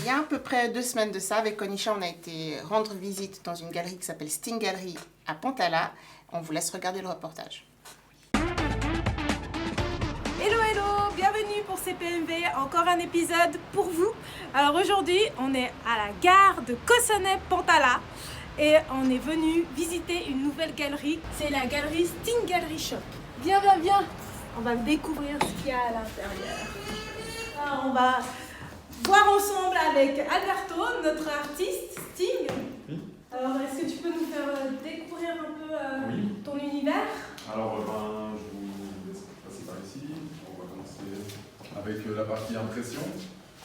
y a à peu près 2 semaines de ça, avec Konisha, on a été rendre visite dans une galerie qui s'appelle Sting Gallery à Pontala. On vous laisse regarder le reportage. Hello hello, bienvenue pour CPMV, encore un épisode pour vous. Alors aujourd'hui, on est à la gare de Cossonay-Pontala et on est venu visiter une nouvelle galerie. C'est la galerie Sting Gallery Shop. Viens. On va découvrir ce qu'il y a à l'intérieur. Alors on va voir ensemble avec Alberto, notre artiste Sting. Oui. Alors est-ce que tu peux nous faire découvrir un peu ton univers? Alors, je vous laisse passer par ici. On va commencer avec la partie impression.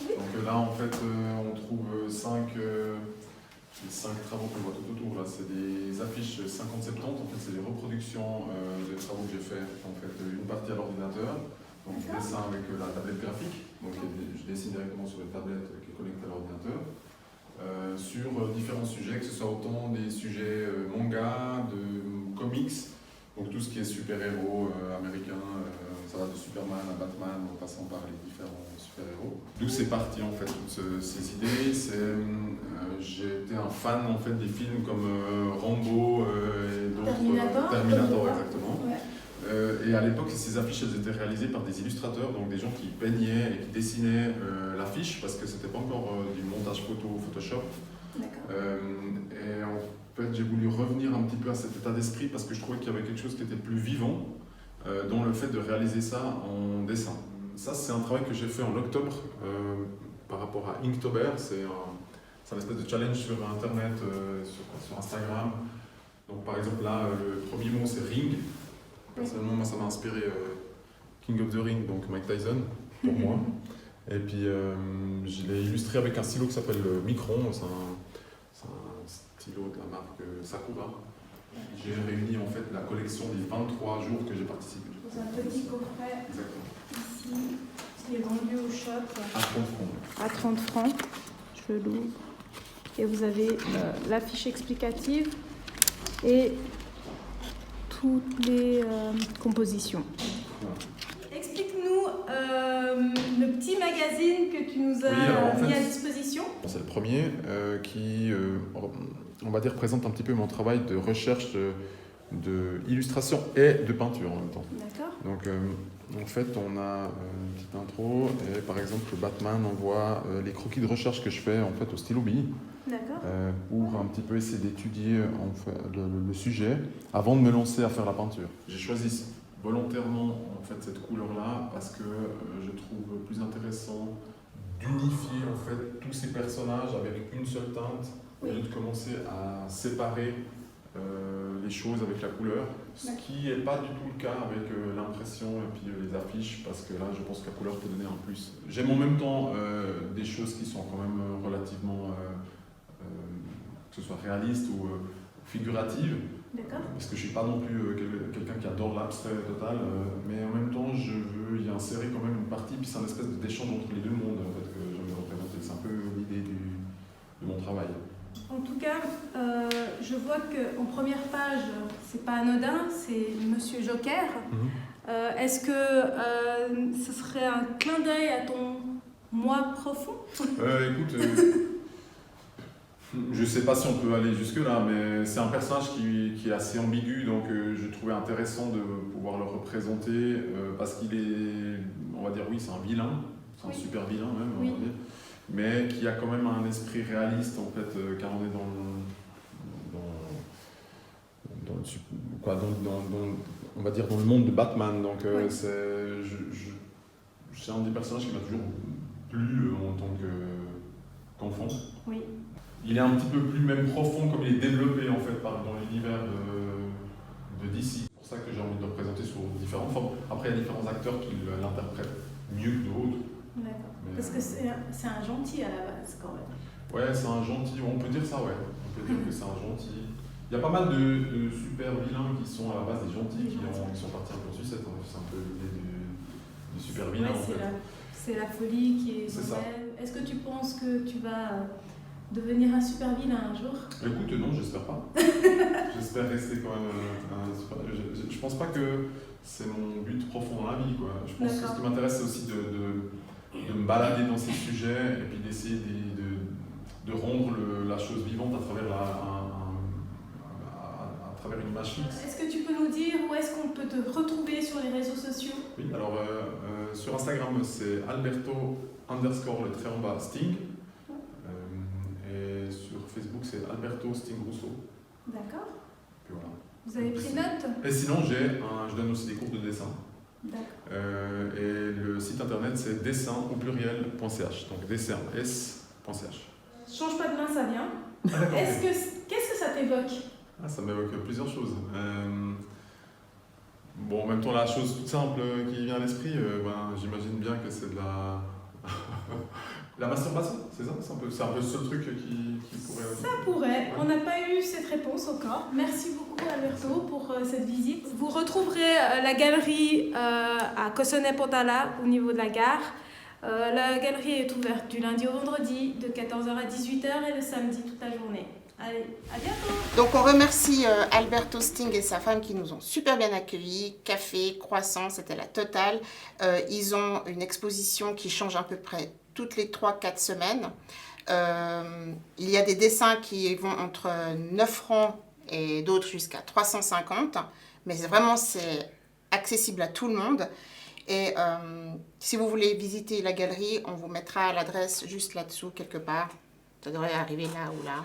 Oui. Donc là, en fait, on trouve 5 travaux qu'on voit tout autour. Là, c'est des affiches 50-70. En fait, c'est des reproductions des travaux que j'ai fait. En fait, une partie à l'ordinateur. Donc, je dessine avec la tablette graphique. Donc, je dessine directement sur une tablette qui est connectée à l'ordinateur. Sur différents sujets, que ce soit autant des sujets manga, de comics, donc tout ce qui est super-héros américains, ça va de Superman à Batman en passant par les différents super-héros. D'où c'est parti en fait, toutes ces idées. J'ai été un fan en fait des films comme Rambo et d'autres. Terminator exactement. Ouais. Et à l'époque, ces affiches elles étaient réalisées par des illustrateurs, donc des gens qui peignaient et qui dessinaient l'affiche parce que c'était pas encore du montage photo Photoshop. Et en fait, j'ai voulu revenir un petit peu à cet état d'esprit parce que je trouvais qu'il y avait quelque chose qui était plus vivant dans le fait de réaliser ça en dessin. Ça, c'est un travail que j'ai fait en octobre par rapport à Inktober. C'est un espèce de challenge sur Internet, sur Instagram. Donc, par exemple, là, le premier mot, c'est Ring. Personnellement, moi, ça m'a inspiré King of the Ring, donc Mike Tyson, pour moi. Et puis, je l'ai illustré avec un stylo qui s'appelle Micron. C'est un stylo de la marque Sakura. J'ai réuni en fait la collection des 23 jours que j'ai participé. C'est un petit coffret. Exactement. Ici, qui est vendu au shop À 30 francs. à 30 francs. Je l'ouvre. Et vous avez l'affiche explicative et toutes les compositions. Voilà. Explique-nous le petit magazine que tu nous as mis à disposition. C'est le premier qui, on va dire, présente un petit peu mon travail de recherche d'illustration et de peinture en même temps. D'accord. Donc, en fait, on a une petite intro et par exemple, Batman, on voit les croquis de recherche que je fais en fait au stylo bille. D'accord. Pour un petit peu essayer d'étudier en fait, le sujet avant de me lancer à faire la peinture. J'ai choisi volontairement en fait, cette couleur-là parce que je trouve plus intéressant d'unifier en fait, tous ces personnages avec une seule teinte au lieu de commencer à séparer les choses avec la couleur, ce qui n'est pas du tout le cas avec l'impression et puis les affiches, parce que là je pense que la couleur peut donner un plus. J'aime en même temps des choses qui sont quand même relativement que ce soit réaliste ou figurative, parce que je ne suis pas non plus quelqu'un qui adore l'abstrait total, mais en même temps je veux y insérer quand même une partie, puis c'est un espèce d'échange entre les deux mondes en fait, que j'aime représenter. C'est un peu l'idée de mon travail. En tout cas, je vois qu'en première page, c'est pas anodin, c'est Monsieur Joker. Est-ce que ce serait un clin d'œil à ton moi profond? Écoute, je sais pas si on peut aller jusque-là, mais c'est un personnage qui est assez ambigu, donc je trouvais intéressant de pouvoir le représenter parce qu'il est, on va dire, oui, c'est un vilain, c'est un super vilain même, on va dire, mais qui a quand même un esprit réaliste en fait, car on est on va dire dans le monde de Batman, donc c'est un des personnages qui m'a toujours plu en tant qu'enfant. Oui. Il est un petit peu plus même profond comme il est développé en fait dans l'univers de DC. C'est pour ça que j'ai envie de le représenter sous différentes formes. Après, il y a différents acteurs qui l'interprètent mieux que d'autres. D'accord. Parce que c'est un gentil à la base quand même. Ouais, c'est un gentil, on peut dire ça, ouais. On peut dire que c'est un gentil. Il y a pas mal de super vilains qui sont à la base des gentils, qui sont partis un peu en sucette. C'est un peu l'idée du super vilain en fait. C'est la folie qui est nouvelle. Est-ce que tu penses que tu vas devenir un super vilain un jour? Écoute, non, j'espère pas. J'espère rester quand même un super... Je pense pas que c'est mon but profond dans la vie, quoi. Je pense que ce qui m'intéresse, c'est aussi de me balader dans ces sujets et puis d'essayer de de rendre la chose vivante à travers, à travers une image fixe. Est-ce que tu peux nous dire où est-ce qu'on peut te retrouver sur les réseaux sociaux? Oui, alors sur Instagram, c'est Alberto_Sting. Et sur Facebook, c'est Alberto Sting Rousseau. D'accord. Voilà. Vous avez pris note? Et sinon, je donne aussi des cours de dessin. D'accord. Et le site internet, c'est dessin.ch. Donc dessin.ch. Change pas de main, ça vient. Qu'est-ce que ça t'évoque? Ça m'évoque plusieurs choses. Bon, en même temps, la chose toute simple qui vient à l'esprit, j'imagine bien que c'est de la masturbation, c'est ça? C'est un peu le seul truc qui pourrait... Ça pourrait. Ouais. On n'a pas eu cette réponse encore. Merci beaucoup Alberto pour cette visite. Vous retrouverez la galerie à Cossonay-Pontala au niveau de la gare. La galerie est ouverte du lundi au vendredi de 14h à 18h et le samedi toute la journée. Allez, à bientôt. Donc on remercie Alberto Sting et sa femme qui nous ont super bien accueillis. Café, croissant, c'était la totale. Ils ont une exposition qui change à peu près toutes les 3-4 semaines. Il y a des dessins qui vont entre 9 francs et d'autres jusqu'à 350. Mais vraiment, c'est accessible à tout le monde. Et si vous voulez visiter la galerie, on vous mettra l'adresse juste là-dessous quelque part. Ça devrait arriver là ou là.